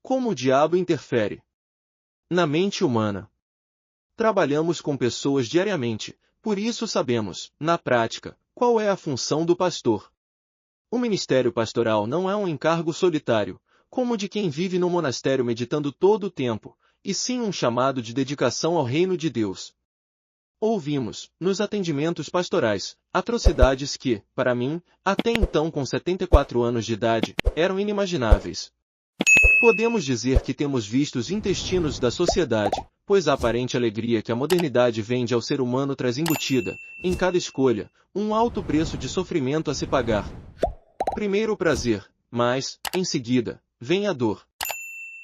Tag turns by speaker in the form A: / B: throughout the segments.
A: Como o diabo interfere na mente humana? Trabalhamos com pessoas diariamente, por isso sabemos, na prática, qual é a função do pastor. O ministério pastoral não é um encargo solitário, como o de quem vive no monastério meditando todo o tempo, e sim um chamado de dedicação ao reino de Deus. Ouvimos, nos atendimentos pastorais, atrocidades que, para mim, até então com 74 anos de idade, eram inimagináveis. Podemos dizer que temos visto os intestinos da sociedade, pois a aparente alegria que a modernidade vende ao ser humano traz embutida, em cada escolha, um alto preço de sofrimento a se pagar. Primeiro o prazer, mas, em seguida, vem a dor.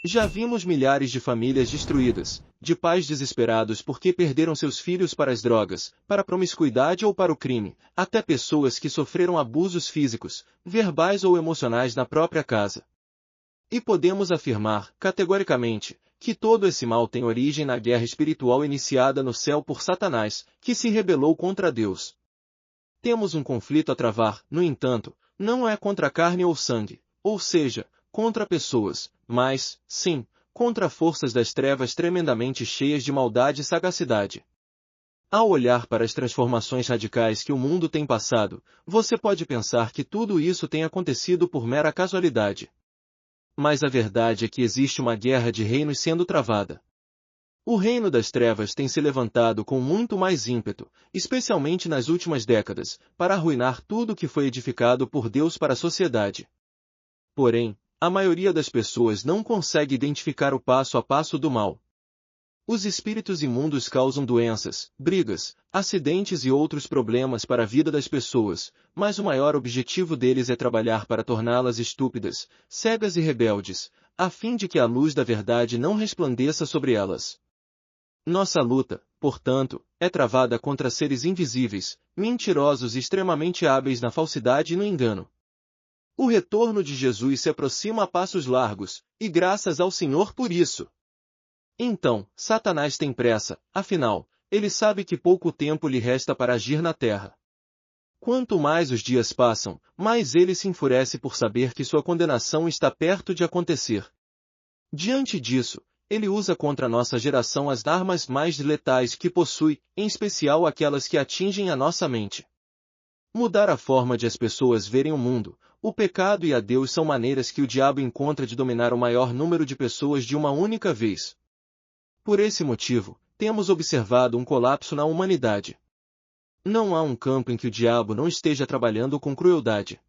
A: Já vimos milhares de famílias destruídas, de pais desesperados porque perderam seus filhos para as drogas, para a promiscuidade ou para o crime, até pessoas que sofreram abusos físicos, verbais ou emocionais na própria casa. E podemos afirmar, categoricamente, que todo esse mal tem origem na guerra espiritual iniciada no céu por Satanás, que se rebelou contra Deus. Temos um conflito a travar, no entanto, não é contra carne ou sangue, ou seja, contra pessoas, mas, sim, contra forças das trevas tremendamente cheias de maldade e sagacidade. Ao olhar para as transformações radicais que o mundo tem passado, você pode pensar que tudo isso tem acontecido por mera casualidade. Mas a verdade é que existe uma guerra de reinos sendo travada. O reino das trevas tem se levantado com muito mais ímpeto, especialmente nas últimas décadas, para arruinar tudo que foi edificado por Deus para a sociedade. Porém, a maioria das pessoas não consegue identificar o passo a passo do mal. Os espíritos imundos causam doenças, brigas, acidentes e outros problemas para a vida das pessoas, mas o maior objetivo deles é trabalhar para torná-las estúpidas, cegas e rebeldes, a fim de que a luz da verdade não resplandeça sobre elas. Nossa luta, portanto, é travada contra seres invisíveis, mentirosos e extremamente hábeis na falsidade e no engano. O retorno de Jesus se aproxima a passos largos, e graças ao Senhor por isso. Então, Satanás tem pressa, afinal, ele sabe que pouco tempo lhe resta para agir na terra. Quanto mais os dias passam, mais ele se enfurece por saber que sua condenação está perto de acontecer. Diante disso, ele usa contra nossa geração as armas mais letais que possui, em especial aquelas que atingem a nossa mente. Mudar a forma de as pessoas verem o mundo, o pecado e a Deus são maneiras que o diabo encontra de dominar o maior número de pessoas de uma única vez. Por esse motivo, temos observado um colapso na humanidade. Não há um campo em que o diabo não esteja trabalhando com crueldade.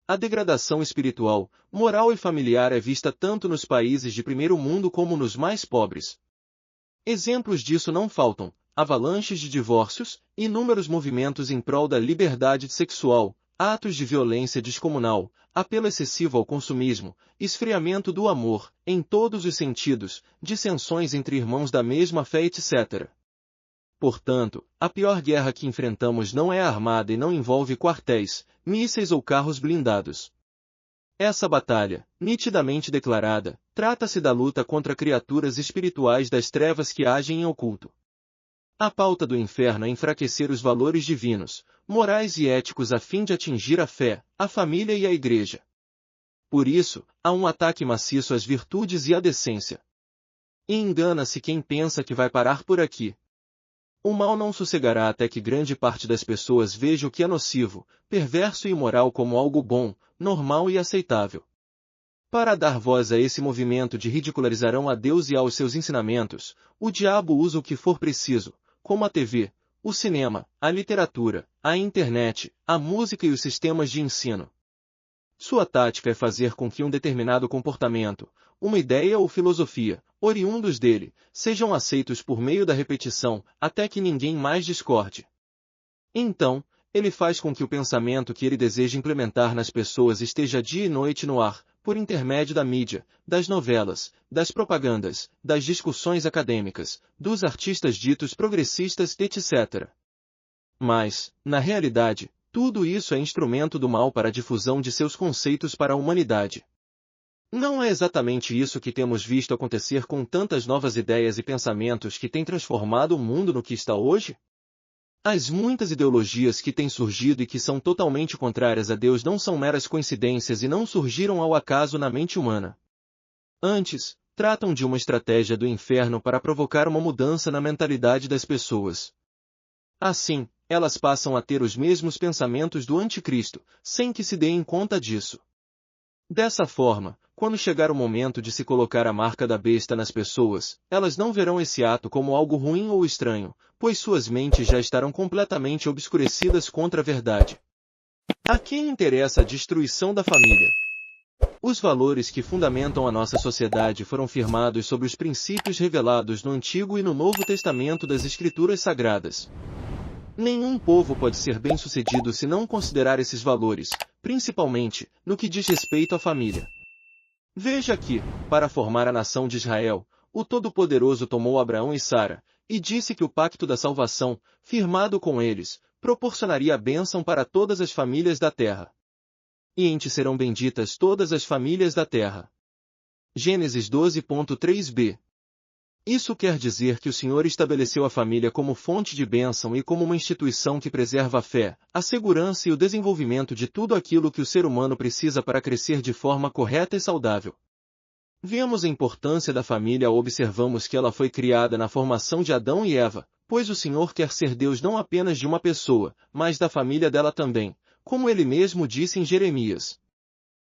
A: A degradação espiritual, moral e familiar é vista tanto nos países de primeiro mundo como nos mais pobres. Exemplos disso não faltam: avalanches de divórcios, inúmeros movimentos em prol da liberdade sexual, atos de violência descomunal, apelo excessivo ao consumismo, esfriamento do amor, em todos os sentidos, dissensões entre irmãos da mesma fé, etc. Portanto, a pior guerra que enfrentamos não é armada e não envolve quartéis, mísseis ou carros blindados. Essa batalha, nitidamente declarada, trata-se da luta contra criaturas espirituais das trevas que agem em oculto. A pauta do inferno é enfraquecer os valores divinos, morais e éticos a fim de atingir a fé, a família e a igreja. Por isso, há um ataque maciço às virtudes e à decência. E engana-se quem pensa que vai parar por aqui. O mal não sossegará até que grande parte das pessoas veja o que é nocivo, perverso e imoral como algo bom, normal e aceitável. Para dar voz a esse movimento de ridicularizarão a Deus e aos seus ensinamentos, o diabo usa o que for preciso, como a TV, o cinema, a literatura, a internet, a música e os sistemas de ensino. Sua tática é fazer com que um determinado comportamento, uma ideia ou filosofia, oriundos dele, sejam aceitos por meio da repetição, até que ninguém mais discorde. Então, ele faz com que o pensamento que ele deseja implementar nas pessoas esteja dia e noite no ar, por intermédio da mídia, das novelas, das propagandas, das discussões acadêmicas, dos artistas ditos progressistas, etc. Mas, na realidade, tudo isso é instrumento do mal para a difusão de seus conceitos para a humanidade. Não é exatamente isso que temos visto acontecer com tantas novas ideias e pensamentos que têm transformado o mundo no que está hoje? As muitas ideologias que têm surgido e que são totalmente contrárias a Deus não são meras coincidências e não surgiram ao acaso na mente humana. Antes, tratam de uma estratégia do inferno para provocar uma mudança na mentalidade das pessoas. Assim, elas passam a ter os mesmos pensamentos do anticristo, sem que se deem conta disso. Dessa forma, quando chegar o momento de se colocar a marca da besta nas pessoas, elas não verão esse ato como algo ruim ou estranho, pois suas mentes já estarão completamente obscurecidas contra a verdade. A quem interessa a destruição da família? Os valores que fundamentam a nossa sociedade foram firmados sobre os princípios revelados no Antigo e no Novo Testamento das Escrituras Sagradas. Nenhum povo pode ser bem-sucedido se não considerar esses valores, principalmente no que diz respeito à família. Veja que, para formar a nação de Israel, o Todo-Poderoso tomou Abraão e Sara, e disse que o pacto da salvação, firmado com eles, proporcionaria a bênção para todas as famílias da terra. E em ti serão benditas todas as famílias da terra. Gênesis 12.3b. Isso quer dizer que o Senhor estabeleceu a família como fonte de bênção e como uma instituição que preserva a fé, a segurança e o desenvolvimento de tudo aquilo que o ser humano precisa para crescer de forma correta e saudável. Vemos a importância da família ao observamos que ela foi criada na formação de Adão e Eva, pois o Senhor quer ser Deus não apenas de uma pessoa, mas da família dela também, como ele mesmo disse em Jeremias.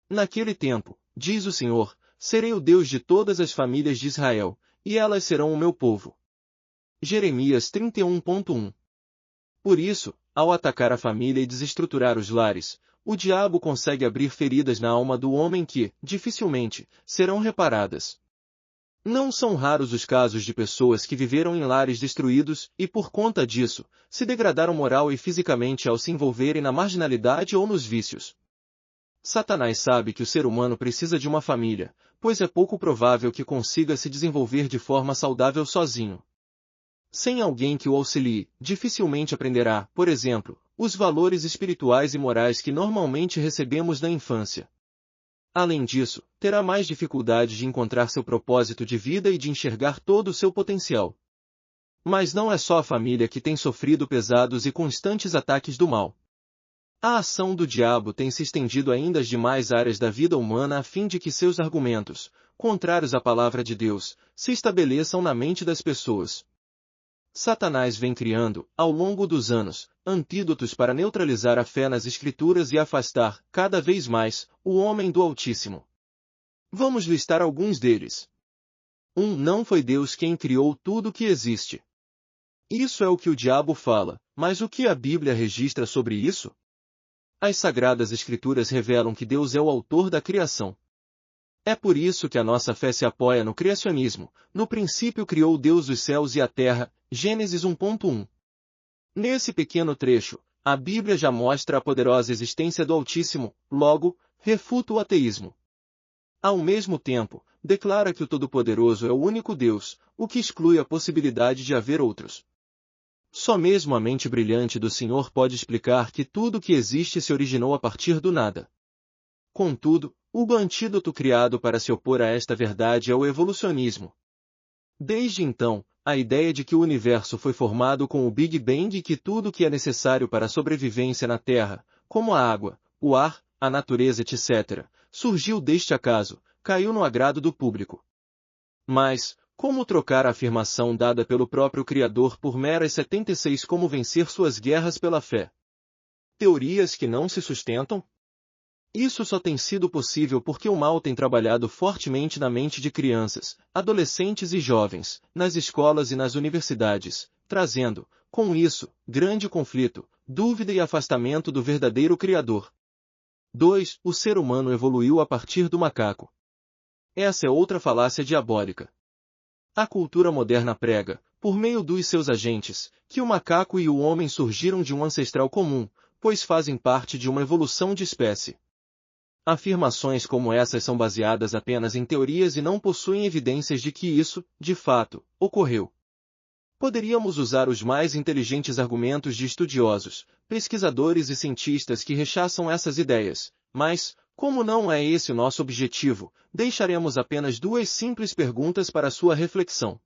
A: Naquele tempo, diz o Senhor, serei o Deus de todas as famílias de Israel, e elas serão o meu povo. Jeremias 31.1. Por isso, ao atacar a família e desestruturar os lares, o diabo consegue abrir feridas na alma do homem que, dificilmente, serão reparadas. Não são raros os casos de pessoas que viveram em lares destruídos e, por conta disso, se degradaram moral e fisicamente ao se envolverem na marginalidade ou nos vícios. Satanás sabe que o ser humano precisa de uma família, pois é pouco provável que consiga se desenvolver de forma saudável sozinho. Sem alguém que o auxilie, dificilmente aprenderá, por exemplo, os valores espirituais e morais que normalmente recebemos na infância. Além disso, terá mais dificuldade de encontrar seu propósito de vida e de enxergar todo o seu potencial. Mas não é só a família que tem sofrido pesados e constantes ataques do mal. A ação do diabo tem se estendido ainda às demais áreas da vida humana a fim de que seus argumentos, contrários à palavra de Deus, se estabeleçam na mente das pessoas. Satanás vem criando, ao longo dos anos, antídotos para neutralizar a fé nas Escrituras e afastar, cada vez mais, o homem do Altíssimo. Vamos listar alguns deles. 1. Não foi Deus quem criou tudo o que existe. Isso é o que o diabo fala, mas o que a Bíblia registra sobre isso? As Sagradas Escrituras revelam que Deus é o autor da criação. É por isso que a nossa fé se apoia no criacionismo. No princípio criou Deus os céus e a terra, Gênesis 1.1. Nesse pequeno trecho, a Bíblia já mostra a poderosa existência do Altíssimo, logo, refuta o ateísmo. Ao mesmo tempo, declara que o Todo-Poderoso é o único Deus, o que exclui a possibilidade de haver outros. Só mesmo a mente brilhante do Senhor pode explicar que tudo o que existe se originou a partir do nada. Contudo, o antídoto criado para se opor a esta verdade é o evolucionismo. Desde então, a ideia de que o universo foi formado com o Big Bang e que tudo o que é necessário para a sobrevivência na Terra, como a água, o ar, a natureza etc., surgiu deste acaso, caiu no agrado do público. Mas, como trocar a afirmação dada pelo próprio Criador por meras 76 como vencer suas guerras pela fé? Teorias que não se sustentam? Isso só tem sido possível porque o mal tem trabalhado fortemente na mente de crianças, adolescentes e jovens, nas escolas e nas universidades, trazendo, com isso, grande conflito, dúvida e afastamento do verdadeiro Criador. 2. O ser humano evoluiu a partir do macaco. Essa é outra falácia diabólica. A cultura moderna prega, por meio dos seus agentes, que o macaco e o homem surgiram de um ancestral comum, pois fazem parte de uma evolução de espécie. Afirmações como essas são baseadas apenas em teorias e não possuem evidências de que isso, de fato, ocorreu. Poderíamos usar os mais inteligentes argumentos de estudiosos, pesquisadores e cientistas que rechaçam essas ideias, mas, como não é esse o nosso objetivo, deixaremos apenas duas simples perguntas para sua reflexão.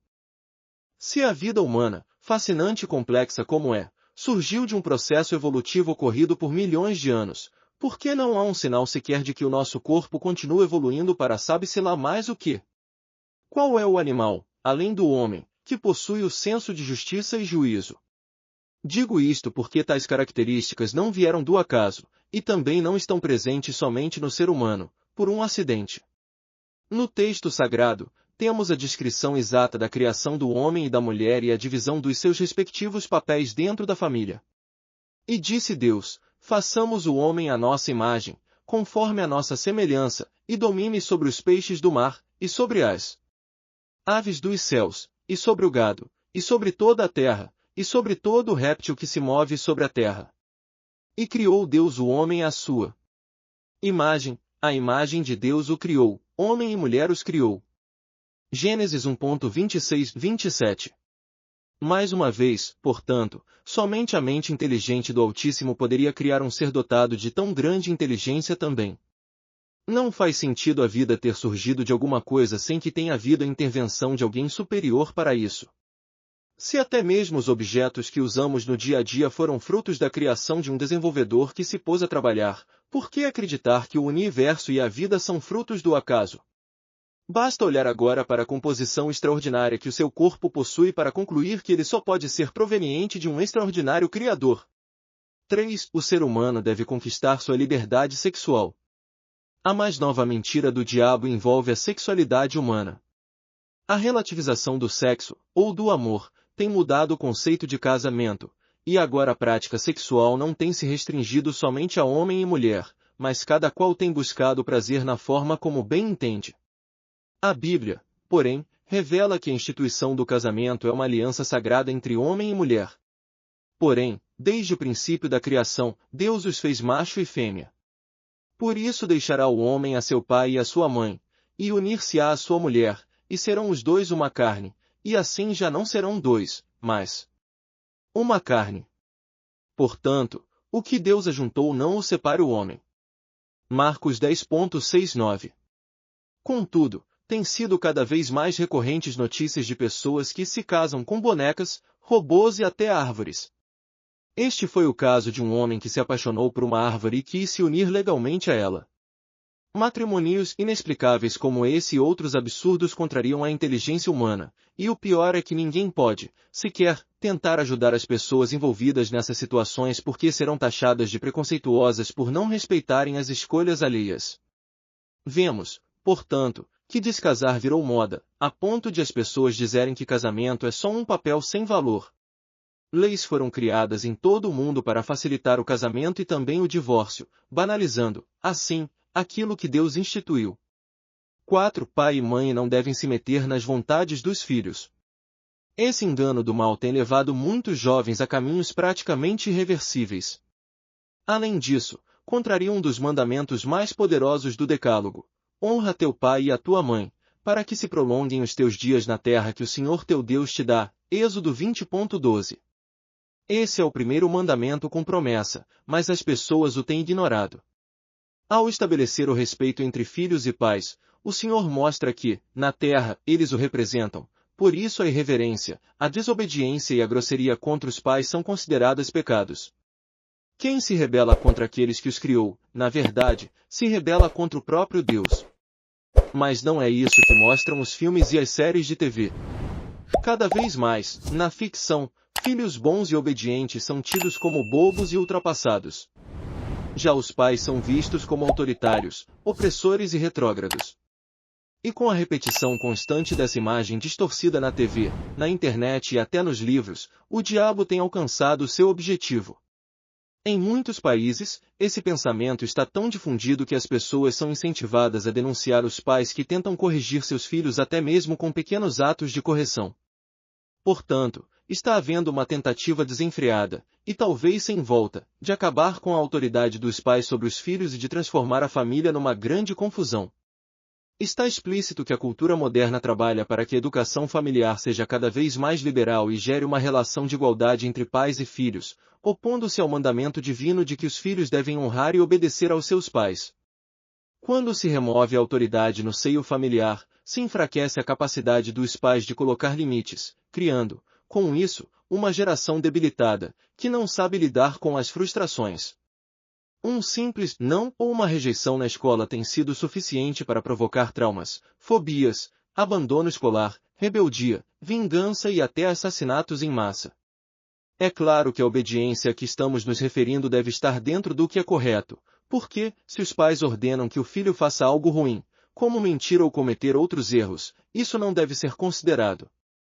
A: Se a vida humana, fascinante e complexa como é, surgiu de um processo evolutivo ocorrido por milhões de anos, por que não há um sinal sequer de que o nosso corpo continua evoluindo para sabe-se lá mais o quê? Qual é o animal, além do homem, que possui o senso de justiça e juízo? Digo isto porque tais características não vieram do acaso, e também não estão presentes somente no ser humano, por um acidente. No texto sagrado, temos a descrição exata da criação do homem e da mulher e a divisão dos seus respectivos papéis dentro da família. E disse Deus: façamos o homem à nossa imagem, conforme a nossa semelhança, e domine sobre os peixes do mar, e sobre as aves dos céus, e sobre o gado, e sobre toda a terra, e sobre todo o réptil que se move sobre a terra. E criou Deus o homem à sua imagem, a imagem de Deus o criou, homem e mulher os criou. Gênesis 1.26-27. Mais uma vez, portanto, somente a mente inteligente do Altíssimo poderia criar um ser dotado de tão grande inteligência também. Não faz sentido a vida ter surgido de alguma coisa sem que tenha havido a intervenção de alguém superior para isso. Se até mesmo os objetos que usamos no dia a dia foram frutos da criação de um desenvolvedor que se pôs a trabalhar, por que acreditar que o universo e a vida são frutos do acaso? Basta olhar agora para a composição extraordinária que o seu corpo possui para concluir que ele só pode ser proveniente de um extraordinário Criador. 3. O ser humano deve conquistar sua liberdade sexual. A mais nova mentira do diabo envolve a sexualidade humana. A relativização do sexo, ou do amor, tem mudado o conceito de casamento, e agora a prática sexual não tem se restringido somente a homem e mulher, mas cada qual tem buscado prazer na forma como bem entende. A Bíblia, porém, revela que a instituição do casamento é uma aliança sagrada entre homem e mulher. Porém, desde o princípio da criação, Deus os fez macho e fêmea. Por isso deixará o homem a seu pai e a sua mãe, e unir-se-á à sua mulher, e serão os dois uma carne, e assim já não serão dois, mas uma carne. Portanto, o que Deus ajuntou não o separe o homem. Marcos 10.69. Contudo, têm sido cada vez mais recorrentes notícias de pessoas que se casam com bonecas, robôs e até árvores. Este foi o caso de um homem que se apaixonou por uma árvore e quis se unir legalmente a ela. Matrimônios inexplicáveis como esse e outros absurdos contrariam a inteligência humana, e o pior é que ninguém pode, sequer, tentar ajudar as pessoas envolvidas nessas situações porque serão taxadas de preconceituosas por não respeitarem as escolhas alheias. Vemos, portanto, que descasar virou moda, a ponto de as pessoas dizerem que casamento é só um papel sem valor. Leis foram criadas em todo o mundo para facilitar o casamento e também o divórcio, banalizando, assim, aquilo que Deus instituiu. 4. Pai e mãe não devem se meter nas vontades dos filhos. Esse engano do mal tem levado muitos jovens a caminhos praticamente irreversíveis. Além disso, contraria um dos mandamentos mais poderosos do Decálogo: honra teu pai e a tua mãe, para que se prolonguem os teus dias na terra que o Senhor teu Deus te dá. Êxodo 20.12. Esse é o primeiro mandamento com promessa, mas as pessoas o têm ignorado. Ao estabelecer o respeito entre filhos e pais, o Senhor mostra que, na terra, eles o representam. Por isso a irreverência, a desobediência e a grosseria contra os pais são consideradas pecados. Quem se rebela contra aqueles que os criou, na verdade, se rebela contra o próprio Deus. Mas não é isso que mostram os filmes e as séries de TV. Cada vez mais, na ficção, filhos bons e obedientes são tidos como bobos e ultrapassados. Já os pais são vistos como autoritários, opressores e retrógrados. E com a repetição constante dessa imagem distorcida na TV, na internet e até nos livros, o diabo tem alcançado seu objetivo. Em muitos países, esse pensamento está tão difundido que as pessoas são incentivadas a denunciar os pais que tentam corrigir seus filhos até mesmo com pequenos atos de correção. Portanto, está havendo uma tentativa desenfreada, e talvez sem volta, de acabar com a autoridade dos pais sobre os filhos e de transformar a família numa grande confusão. Está explícito que a cultura moderna trabalha para que a educação familiar seja cada vez mais liberal e gere uma relação de igualdade entre pais e filhos, opondo-se ao mandamento divino de que os filhos devem honrar e obedecer aos seus pais. Quando se remove a autoridade no seio familiar, se enfraquece a capacidade dos pais de colocar limites, criando, com isso, uma geração debilitada, que não sabe lidar com as frustrações. Um simples não ou uma rejeição na escola tem sido suficiente para provocar traumas, fobias, abandono escolar, rebeldia, vingança e até assassinatos em massa. É claro que a obediência a que estamos nos referindo deve estar dentro do que é correto, porque, se os pais ordenam que o filho faça algo ruim, como mentir ou cometer outros erros, isso não deve ser considerado.